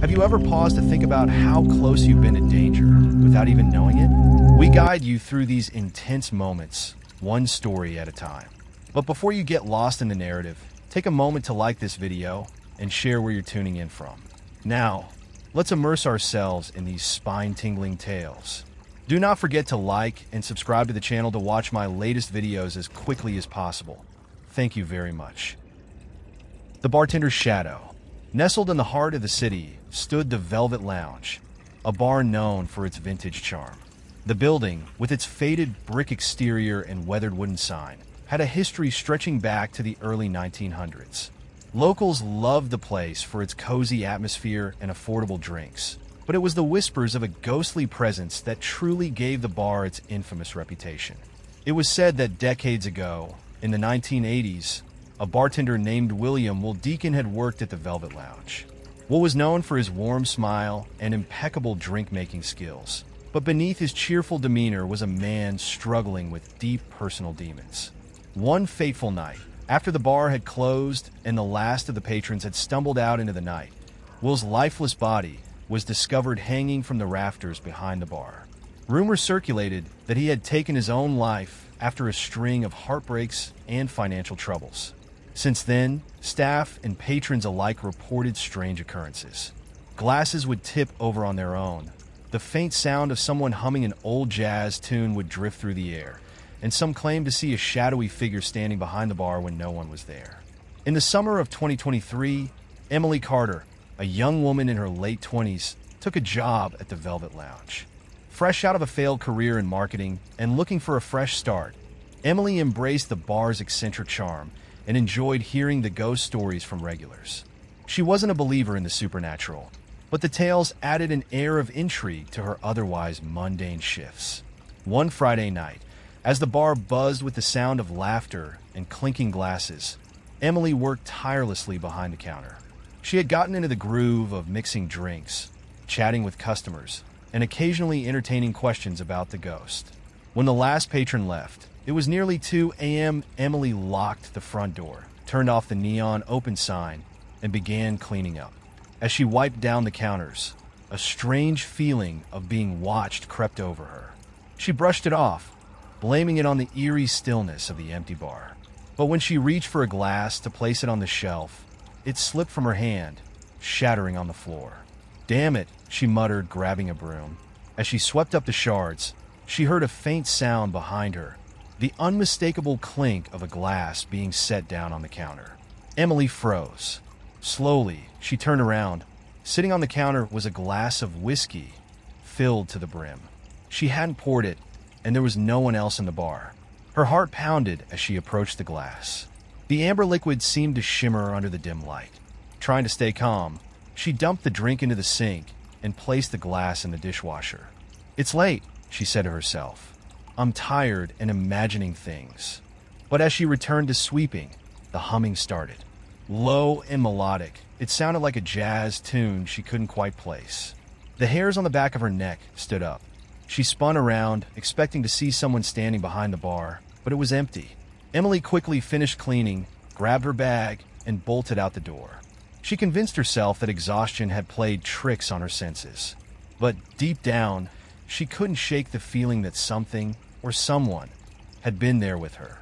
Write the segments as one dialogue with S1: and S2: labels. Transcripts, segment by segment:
S1: Have you ever paused to think about how close you've been to danger without even knowing it? We guide you through these intense moments, one story at a time. But before you get lost in the narrative, take a moment to like this video and share where you're tuning in from. Now, let's immerse ourselves in these spine-tingling tales. Do not forget to like and subscribe to the channel to watch my latest videos as quickly as possible. Thank you very much. The Bartender's Shadow. Nestled in the heart of the city stood the Velvet Lounge, a bar known for its vintage charm. The building, with its faded brick exterior and weathered wooden sign, had a history stretching back to the early 1900s. Locals loved the place for its cozy atmosphere and affordable drinks, but it was the whispers of a ghostly presence that truly gave the bar its infamous reputation. It was said that decades ago, in the 1980s, a bartender named William Deacon had worked at the Velvet Lounge. Will was known for his warm smile and impeccable drink-making skills, but beneath his cheerful demeanor was a man struggling with deep personal demons. One fateful night, after the bar had closed and the last of the patrons had stumbled out into the night, Will's lifeless body was discovered hanging from the rafters behind the bar. Rumors circulated that he had taken his own life after a string of heartbreaks and financial troubles. Since then, staff and patrons alike reported strange occurrences. Glasses would tip over on their own. The faint sound of someone humming an old jazz tune would drift through the air, and some claimed to see a shadowy figure standing behind the bar when no one was there. In the summer of 2023, Emily Carter, a young woman in her late 20s, took a job at the Velvet Lounge. Fresh out of a failed career in marketing and looking for a fresh start, Emily embraced the bar's eccentric charm and enjoyed hearing the ghost stories from regulars. She wasn't a believer in the supernatural, but the tales added an air of intrigue to her otherwise mundane shifts. One Friday night, as the bar buzzed with the sound of laughter and clinking glasses, Emily worked tirelessly behind the counter. She had gotten into the groove of mixing drinks, chatting with customers, and occasionally entertaining questions about the ghost. When the last patron left, it was nearly 2 a.m. Emily locked the front door, turned off the neon open sign, and began cleaning up. As she wiped down the counters, a strange feeling of being watched crept over her. She brushed it off, blaming it on the eerie stillness of the empty bar. But when she reached for a glass to place it on the shelf, it slipped from her hand, shattering on the floor. "Damn it," she muttered, grabbing a broom. As she swept up the shards, she heard a faint sound behind her, the unmistakable clink of a glass being set down on the counter. Emily froze. Slowly, she turned around. Sitting on the counter was a glass of whiskey, filled to the brim. She hadn't poured it, and there was no one else in the bar. Her heart pounded as she approached the glass. The amber liquid seemed to shimmer under the dim light. Trying to stay calm, she dumped the drink into the sink and placed the glass in the dishwasher. "It's late," she said to herself. "I'm tired and imagining things." But as she returned to sweeping, the humming started. Low and melodic, it sounded like a jazz tune she couldn't quite place. The hairs on the back of her neck stood up. She spun around, expecting to see someone standing behind the bar, but it was empty. Emily quickly finished cleaning, grabbed her bag, and bolted out the door. She convinced herself that exhaustion had played tricks on her senses. But deep down, she couldn't shake the feeling that something, or someone, had been there with her.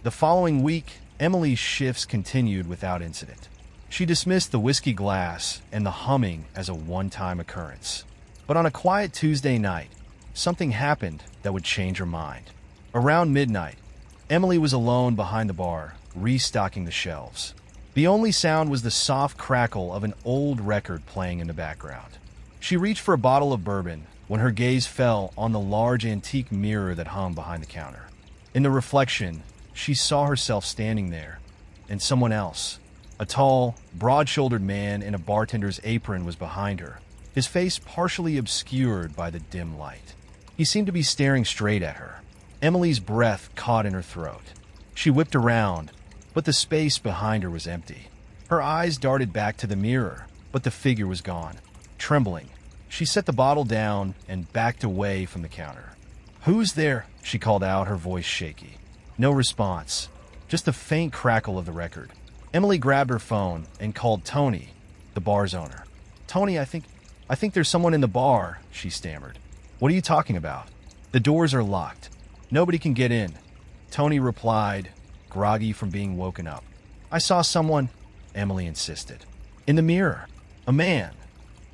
S1: The following week, Emily's shifts continued without incident. She dismissed the whiskey glass and the humming as a one-time occurrence. But on a quiet Tuesday night, something happened that would change her mind. Around midnight, Emily was alone behind the bar, restocking the shelves. The only sound was the soft crackle of an old record playing in the background. She reached for a bottle of bourbon when her gaze fell on the large antique mirror that hung behind the counter. In the reflection, she saw herself standing there, and someone else. A tall, broad-shouldered man in a bartender's apron was behind her, his face partially obscured by the dim light. He seemed to be staring straight at her. Emily's breath caught in her throat. She whipped around, but the space behind her was empty. Her eyes darted back to the mirror, but the figure was gone. Trembling, she set the bottle down and backed away from the counter. "Who's there?" she called out, her voice shaky. No response, just the faint crackle of the record. Emily grabbed her phone and called Tony, the bar's owner. Tony, I think there's someone in the bar, she stammered. What are you talking about? The doors are locked. Nobody can get in. Tony replied, groggy from being woken up. I saw someone, Emily insisted. In the mirror. A man.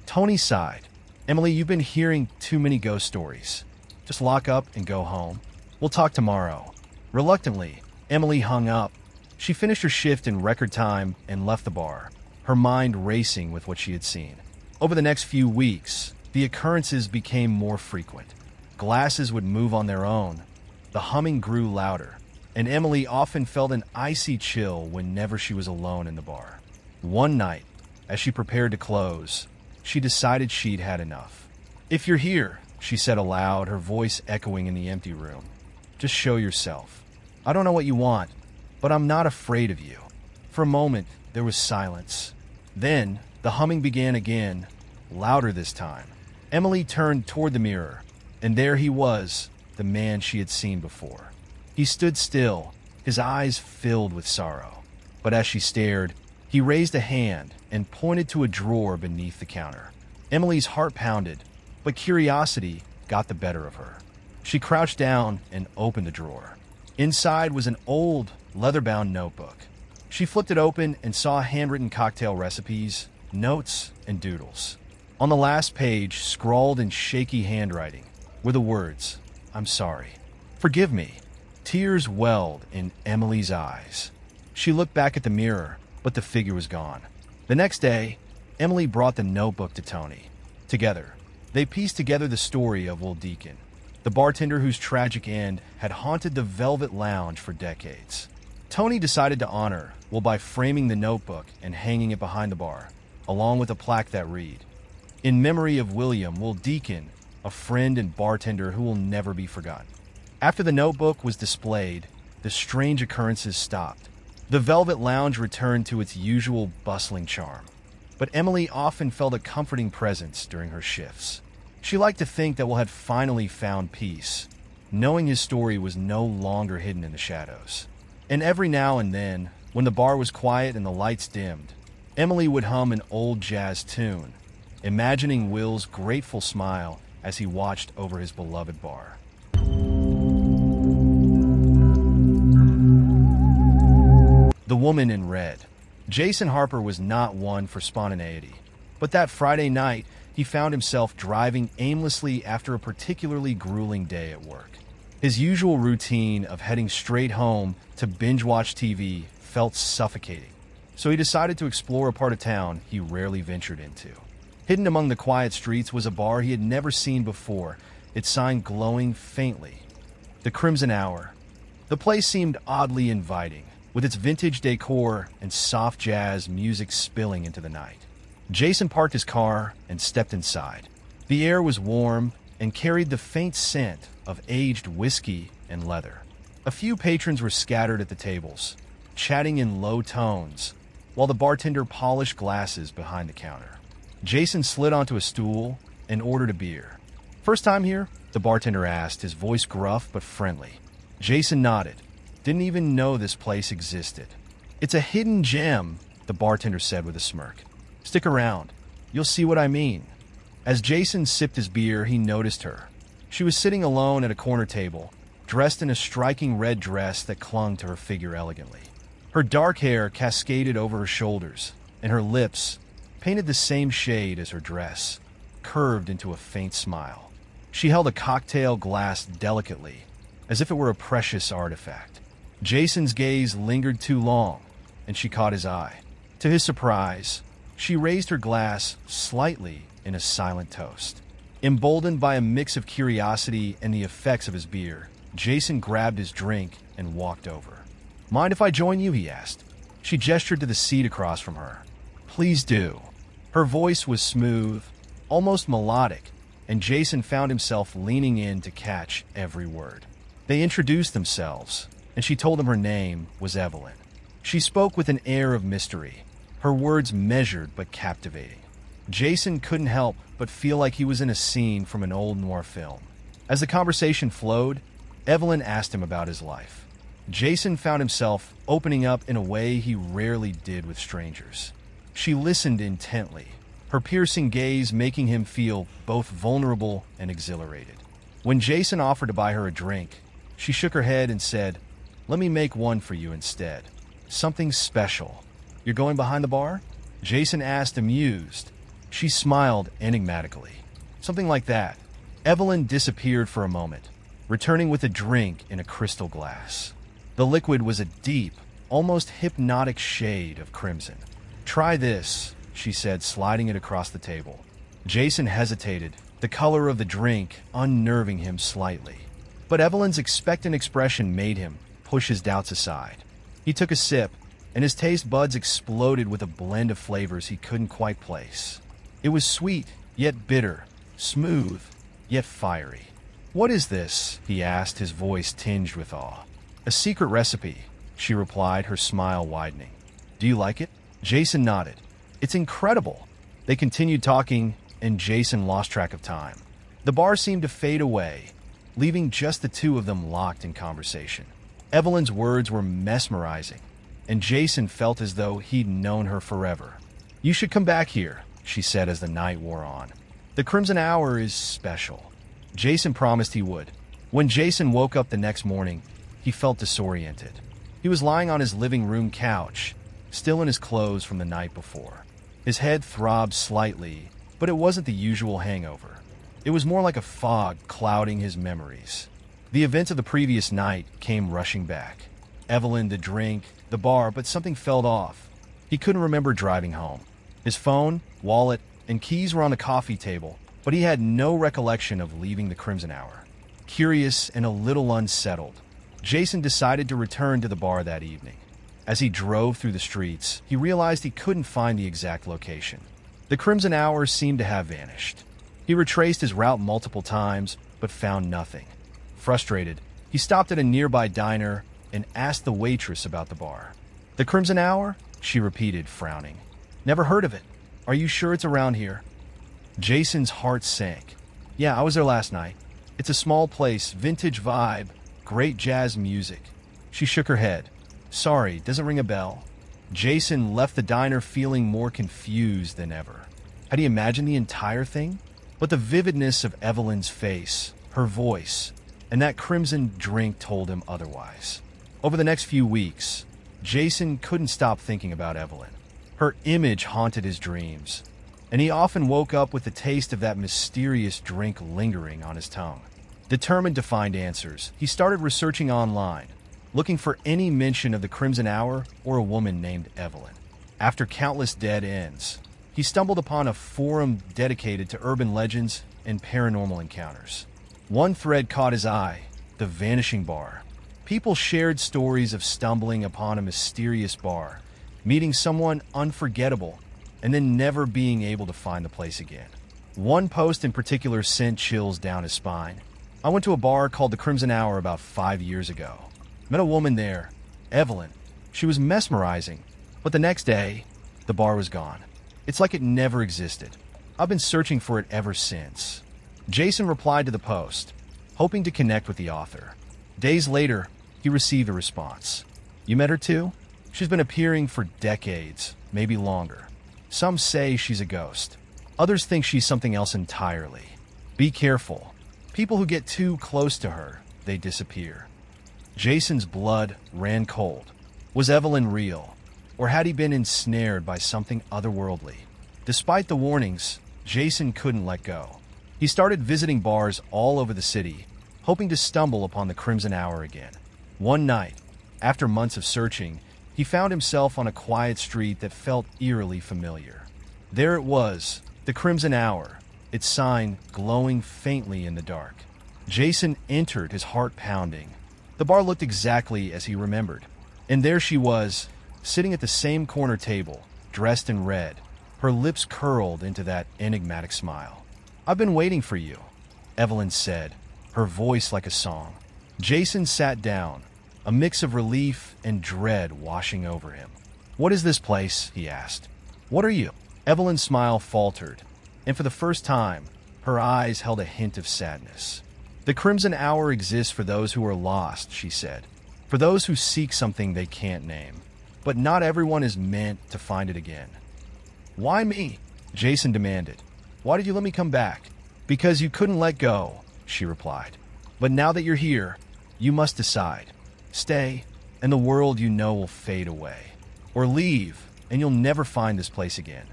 S1: Tony sighed. Emily, you've been hearing too many ghost stories. Just lock up and go home. We'll talk tomorrow. Reluctantly, Emily hung up. She finished her shift in record time and left the bar, her mind racing with what she had seen. Over the next few weeks, the occurrences became more frequent. Glasses would move on their own. The humming grew louder, and Emily often felt an icy chill whenever she was alone in the bar. One night, as she prepared to close, she decided she'd had enough. If you're here, she said aloud, her voice echoing in the empty room, just show yourself. I don't know what you want, but I'm not afraid of you. For a moment, there was silence. Then, the humming began again, louder this time. Emily turned toward the mirror, and there he was, the man she had seen before. He stood still, his eyes filled with sorrow. But as she stared, he raised a hand and pointed to a drawer beneath the counter. Emily's heart pounded, but curiosity got the better of her. She crouched down and opened the drawer. Inside was an old, leather-bound notebook. She flipped it open and saw handwritten cocktail recipes, notes, and doodles. On the last page, scrawled in shaky handwriting, were the words, I'm sorry. Forgive me. Tears welled in Emily's eyes. She looked back at the mirror, but the figure was gone. The next day, Emily brought the notebook to Tony. Together, they pieced together the story of Will Deacon, the bartender whose tragic end had haunted the Velvet Lounge for decades. Tony decided to honor Will by framing the notebook and hanging it behind the bar, along with a plaque that read, In memory of William Will Deacon, a friend and bartender who will never be forgotten. After the notebook was displayed, the strange occurrences stopped. The Velvet Lounge returned to its usual bustling charm, but Emily often felt a comforting presence during her shifts. She liked to think that Will had finally found peace, knowing his story was no longer hidden in the shadows. And every now and then, when the bar was quiet and the lights dimmed, Emily would hum an old jazz tune, imagining Will's grateful smile as he watched over his beloved bar. The Woman in Red. Jason Harper was not one for spontaneity, but that Friday night, he found himself driving aimlessly after a particularly grueling day at work. His usual routine of heading straight home to binge-watch TV felt suffocating, so he decided to explore a part of town he rarely ventured into. Hidden among the quiet streets was a bar he had never seen before, its sign glowing faintly. The Crimson Hour. The place seemed oddly inviting, with its vintage decor and soft jazz music spilling into the night. Jason parked his car and stepped inside. The air was warm and carried the faint scent of aged whiskey and leather. A few patrons were scattered at the tables, chatting in low tones, while the bartender polished glasses behind the counter. Jason slid onto a stool and ordered a beer. First time here? The bartender asked, his voice gruff but friendly. Jason nodded. Didn't even know this place existed. It's a hidden gem, the bartender said with a smirk. Stick around. You'll see what I mean. As Jason sipped his beer, he noticed her. She was sitting alone at a corner table, dressed in a striking red dress that clung to her figure elegantly. Her dark hair cascaded over her shoulders, and her lips, painted the same shade as her dress, curved into a faint smile. She held a cocktail glass delicately, as if it were a precious artifact. Jason's gaze lingered too long, and she caught his eye. To his surprise, she raised her glass slightly in a silent toast. Emboldened by a mix of curiosity and the effects of his beer, Jason grabbed his drink and walked over. Mind if I join you? He asked. She gestured to the seat across from her. Please do. Her voice was smooth, almost melodic, and Jason found himself leaning in to catch every word. They introduced themselves, and she told him her name was Evelyn. She spoke with an air of mystery, her words measured but captivating. Jason couldn't help but feel like he was in a scene from an old noir film. As the conversation flowed, Evelyn asked him about his life. Jason found himself opening up in a way he rarely did with strangers. She listened intently, her piercing gaze making him feel both vulnerable and exhilarated. When Jason offered to buy her a drink, she shook her head and said, "Let me make one for you instead. Something special." "You're going behind the bar?" Jason asked, amused. She smiled enigmatically. "Something like that." Evelyn disappeared for a moment, returning with a drink in a crystal glass. The liquid was a deep, almost hypnotic shade of crimson. "Try this," she said, sliding it across the table. Jason hesitated, the color of the drink unnerving him slightly. But Evelyn's expectant expression made him push his doubts aside. He took a sip, and his taste buds exploded with a blend of flavors he couldn't quite place. It was sweet, yet bitter, smooth, yet fiery. "What is this?" he asked, his voice tinged with awe. "A secret recipe," she replied, her smile widening. "Do you like it?" Jason nodded. "It's incredible." They continued talking, and Jason lost track of time. The bar seemed to fade away, leaving just the two of them locked in conversation. Evelyn's words were mesmerizing, and Jason felt as though he'd known her forever. "You should come back here," she said as the night wore on. "The Crimson Hour is special." Jason promised he would. When Jason woke up the next morning, he felt disoriented. He was lying on his living room couch, still in his clothes from the night before. His head throbbed slightly, but it wasn't the usual hangover. It was more like a fog clouding his memories. The events of the previous night came rushing back. Evelyn, the drink, the bar, but something felt off. He couldn't remember driving home. His phone, wallet, and keys were on the coffee table, but he had no recollection of leaving the Crimson Hour. Curious and a little unsettled, Jason decided to return to the bar that evening. As he drove through the streets, he realized he couldn't find the exact location. The Crimson Hour seemed to have vanished. He retraced his route multiple times, but found nothing. Frustrated, he stopped at a nearby diner and asked the waitress about the bar. "The Crimson Hour?" she repeated, frowning. "Never heard of it. Are you sure it's around here?" Jason's heart sank. "Yeah, I was there last night. It's a small place, vintage vibe, great jazz music." She shook her head. "Sorry, doesn't ring a bell." Jason left the diner feeling more confused than ever. Had he imagined the entire thing? But the vividness of Evelyn's face, her voice, and that crimson drink told him otherwise. Over the next few weeks, Jason couldn't stop thinking about Evelyn. Her image haunted his dreams, and he often woke up with the taste of that mysterious drink lingering on his tongue. Determined to find answers, he started researching online, looking for any mention of the Crimson Hour or a woman named Evelyn. After countless dead ends, he stumbled upon a forum dedicated to urban legends and paranormal encounters. One thread caught his eye: the Vanishing Bar. People shared stories of stumbling upon a mysterious bar, meeting someone unforgettable, and then never being able to find the place again. One post in particular sent chills down his spine. "I went to a bar called the Crimson Hour about 5 years ago. Met a woman there, Evelyn. She was mesmerizing, but the next day, the bar was gone. It's like it never existed. I've been searching for it ever since." Jason replied to the post, hoping to connect with the author. Days later, he received a response. "You met her too? She's been appearing for decades, maybe longer. Some say she's a ghost. Others think she's something else entirely. Be careful. People who get too close to her, they disappear." Jason's blood ran cold. Was Evelyn real, or had he been ensnared by something otherworldly? Despite the warnings, Jason couldn't let go. He started visiting bars all over the city, hoping to stumble upon the Crimson Hour again. One night, after months of searching, he found himself on a quiet street that felt eerily familiar. There it was, the Crimson Hour, its sign glowing faintly in the dark. Jason entered, his heart pounding. The bar looked exactly as he remembered. And there she was, sitting at the same corner table, dressed in red, her lips curled into that enigmatic smile. "I've been waiting for you," Evelyn said, her voice like a song. Jason sat down, a mix of relief and dread washing over him. "What is this place?" he asked. "What are you?" Evelyn's smile faltered, and for the first time, her eyes held a hint of sadness. "The Crimson Hour exists for those who are lost," she said, "for those who seek something they can't name. But not everyone is meant to find it again." "Why me?" Jason demanded. Why did you let me come back? Because you couldn't let go, she replied. But now that you're here, you must decide. Stay, and the world you know will fade away. Or leave, and you'll never find this place again.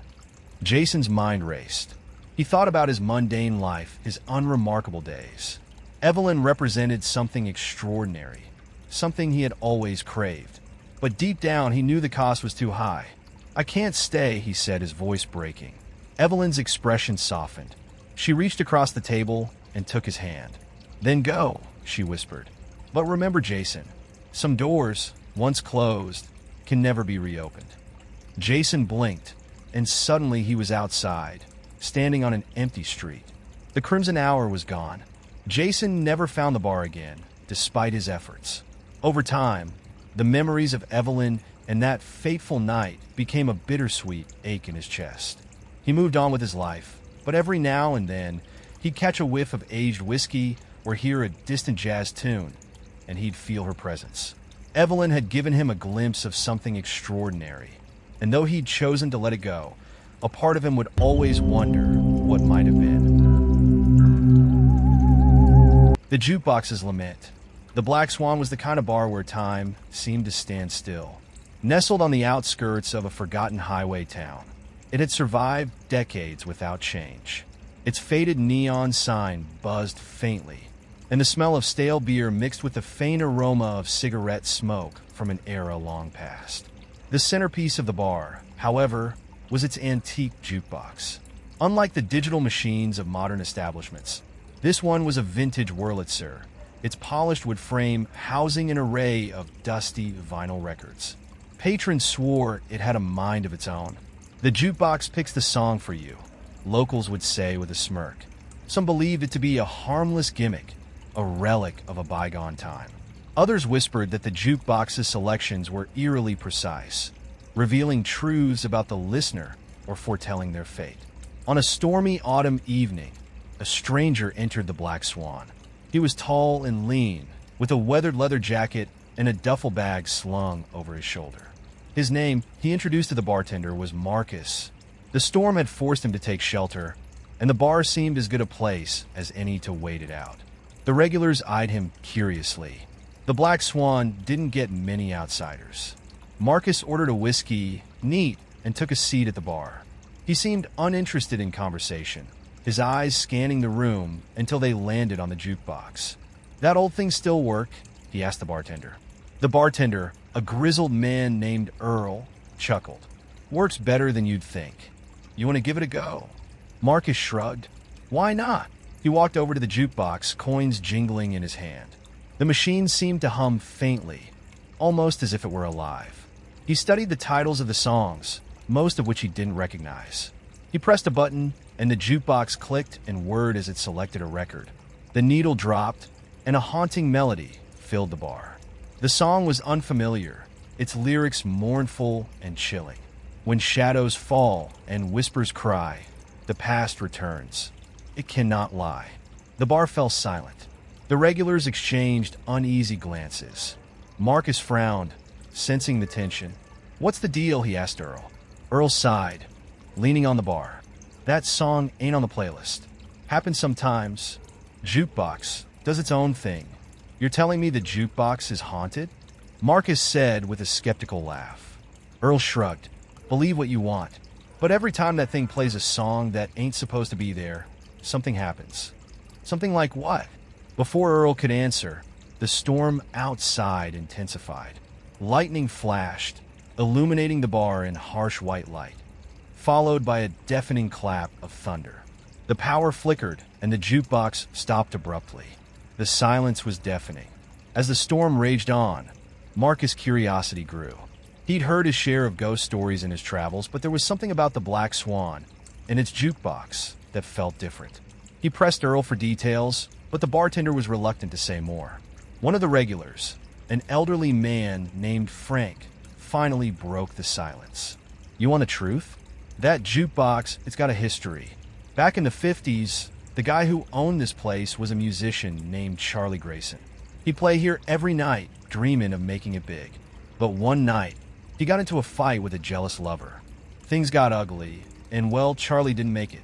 S1: Jason's mind raced. He thought about his mundane life, his unremarkable days. Evelyn represented something extraordinary, something he had always craved. But deep down, he knew the cost was too high. I can't stay, he said, his voice breaking. Evelyn's expression softened. She reached across the table and took his hand. Then go, she whispered. But remember, Jason, some doors, once closed, can never be reopened. Jason blinked, and suddenly he was outside, standing on an empty street. The crimson hour was gone. Jason never found the bar again, despite his efforts. Over time, the memories of Evelyn and that fateful night became a bittersweet ache in his chest. He moved on with his life, but every now and then, he'd catch a whiff of aged whiskey or hear a distant jazz tune, and he'd feel her presence. Evelyn had given him a glimpse of something extraordinary, and though he'd chosen to let it go, a part of him would always wonder what might have been. The Jukebox's Lament. The Black Swan was the kind of bar where time seemed to stand still. Nestled on the outskirts of a forgotten highway town, it had survived decades without change. Its faded neon sign buzzed faintly, and the smell of stale beer mixed with the faint aroma of cigarette smoke from an era long past. The centerpiece of the bar, however, was its antique jukebox. Unlike the digital machines of modern establishments, this one was a vintage Wurlitzer, its polished wood frame housing an array of dusty vinyl records. Patrons swore it had a mind of its own. The jukebox picks the song for you, locals would say with a smirk. Some believed it to be a harmless gimmick, a relic of a bygone time. Others whispered that the jukebox's selections were eerily precise, revealing truths about the listener or foretelling their fate. On a stormy autumn evening, a stranger entered the Black Swan. He was tall and lean, with a weathered leather jacket and a duffel bag slung over his shoulder. His name, he introduced to the bartender, was Marcus. The storm had forced him to take shelter, and the bar seemed as good a place as any to wait it out. The regulars eyed him curiously. The Black Swan didn't get many outsiders. Marcus ordered a whiskey, neat, and took a seat at the bar. He seemed uninterested in conversation, his eyes scanning the room until they landed on the jukebox. That old thing still work? He asked the bartender. The bartender, a grizzled man named Earl, chuckled. Works better than you'd think. You want to give it a go? Marcus shrugged. Why not? He walked over to the jukebox, coins jingling in his hand. The machine seemed to hum faintly, almost as if it were alive. He studied the titles of the songs, most of which he didn't recognize. He pressed a button, and the jukebox clicked and whirred as it selected a record. The needle dropped, and a haunting melody filled the bar. The song was unfamiliar, its lyrics mournful and chilling. When shadows fall and whispers cry, the past returns. It cannot lie. The bar fell silent. The regulars exchanged uneasy glances. Marcus frowned, sensing the tension. What's the deal? He asked Earl. Earl sighed, leaning on the bar. That song ain't on the playlist. Happens sometimes. Jukebox does its own thing. You're telling me the jukebox is haunted? Marcus said with a skeptical laugh. Earl shrugged. Believe what you want. But every time that thing plays a song that ain't supposed to be there, something happens. Something like what? Before Earl could answer, the storm outside intensified. Lightning flashed, illuminating the bar in harsh white light, followed by a deafening clap of thunder. The power flickered, and the jukebox stopped abruptly. The silence was deafening. As the storm raged on, Marcus' curiosity grew. He'd heard his share of ghost stories in his travels, but there was something about the Black Swan and its jukebox that felt different. He pressed Earl for details, but the bartender was reluctant to say more. One of the regulars, an elderly man named Frank, finally broke the silence. You want the truth? That jukebox, it's got a history. Back in the 50s, the guy who owned this place was a musician named Charlie Grayson. He'd play here every night, dreaming of making it big. But one night, he got into a fight with a jealous lover. Things got ugly, and well, Charlie didn't make it.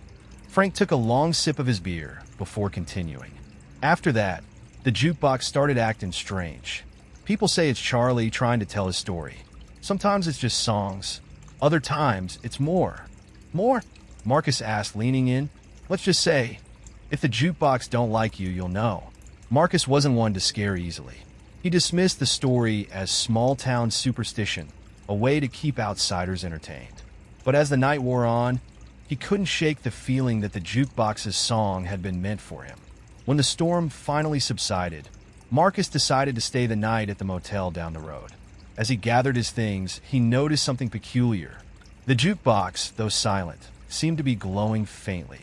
S1: Frank took a long sip of his beer before continuing. After that, the jukebox started acting strange. People say it's Charlie trying to tell his story. Sometimes it's just songs. Other times, it's more. More? Marcus asked, leaning in. Let's just say, if the jukebox don't like you, you'll know. Marcus wasn't one to scare easily. He dismissed the story as small-town superstition, a way to keep outsiders entertained. But as the night wore on, he couldn't shake the feeling that the jukebox's song had been meant for him. When the storm finally subsided, Marcus decided to stay the night at the motel down the road. As he gathered his things, he noticed something peculiar. The jukebox, though silent, seemed to be glowing faintly.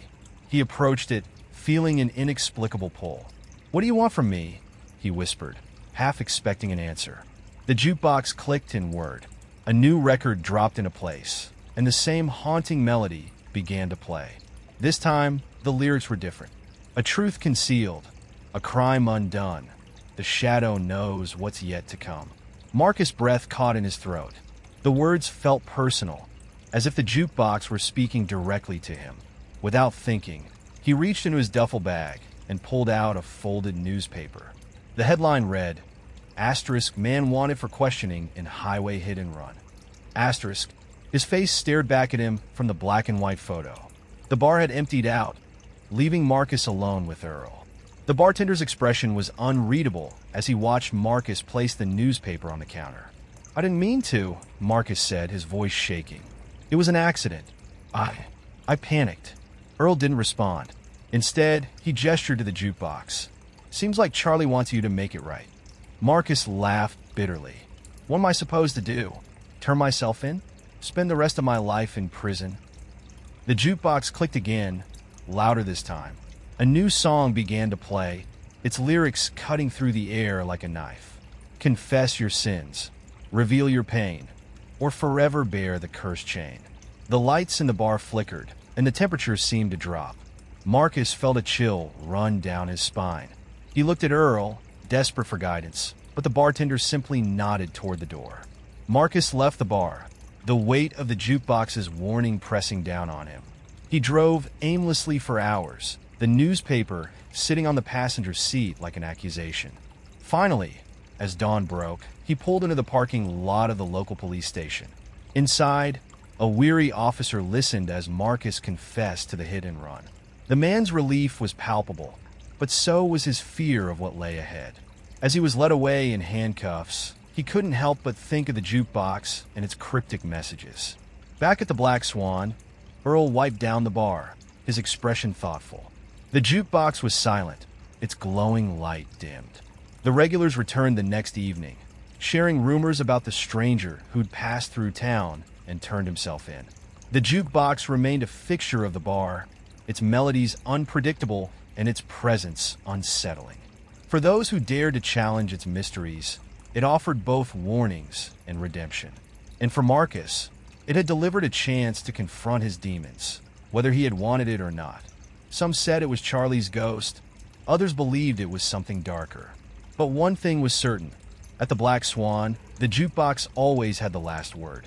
S1: He approached it, feeling an inexplicable pull. "What do you want from me?" he whispered, half expecting an answer. The jukebox clicked in word. A new record dropped into place, and the same haunting melody began to play. This time, the lyrics were different. A truth concealed, a crime undone. The shadow knows what's yet to come. Marcus' breath caught in his throat. The words felt personal, as if the jukebox were speaking directly to him. Without thinking, he reached into his duffel bag and pulled out a folded newspaper. The headline read, "Asterisk, man wanted for questioning in highway hit and run." Asterisk. His face stared back at him from the black and white photo. The bar had emptied out, leaving Marcus alone with Earl. The bartender's expression was unreadable as he watched Marcus place the newspaper on the counter. "I didn't mean to," Marcus said, his voice shaking. "It was an accident. I panicked." Earl didn't respond. Instead, he gestured to the jukebox. "Seems like Charlie wants you to make it right." Marcus laughed bitterly. "What am I supposed to do? Turn myself in? Spend the rest of my life in prison?" The jukebox clicked again, louder this time. A new song began to play, its lyrics cutting through the air like a knife. "Confess your sins, reveal your pain, or forever bear the cursed chain." The lights in the bar flickered, and the temperature seemed to drop. Marcus felt a chill run down his spine. He looked at Earl, desperate for guidance, but the bartender simply nodded toward the door. Marcus left the bar, the weight of the jukebox's warning pressing down on him. He drove aimlessly for hours, the newspaper sitting on the passenger seat like an accusation. Finally, as dawn broke, he pulled into the parking lot of the local police station. Inside, a weary officer listened as Marcus confessed to the hit and run. The man's relief was palpable, but so was his fear of what lay ahead. As he was led away in handcuffs, he couldn't help but think of the jukebox and its cryptic messages. Back at the Black Swan, Earl wiped down the bar, his expression thoughtful. The jukebox was silent, its glowing light dimmed. The regulars returned the next evening, sharing rumors about the stranger who'd passed through town and turned himself in. The jukebox remained a fixture of the bar, its melodies unpredictable and its presence unsettling. For those who dared to challenge its mysteries, it offered both warnings and redemption. And for Marcus, it had delivered a chance to confront his demons, whether he had wanted it or not. Some said it was Charlie's ghost. Others believed it was something darker. But one thing was certain. At the Black Swan, the jukebox always had the last word.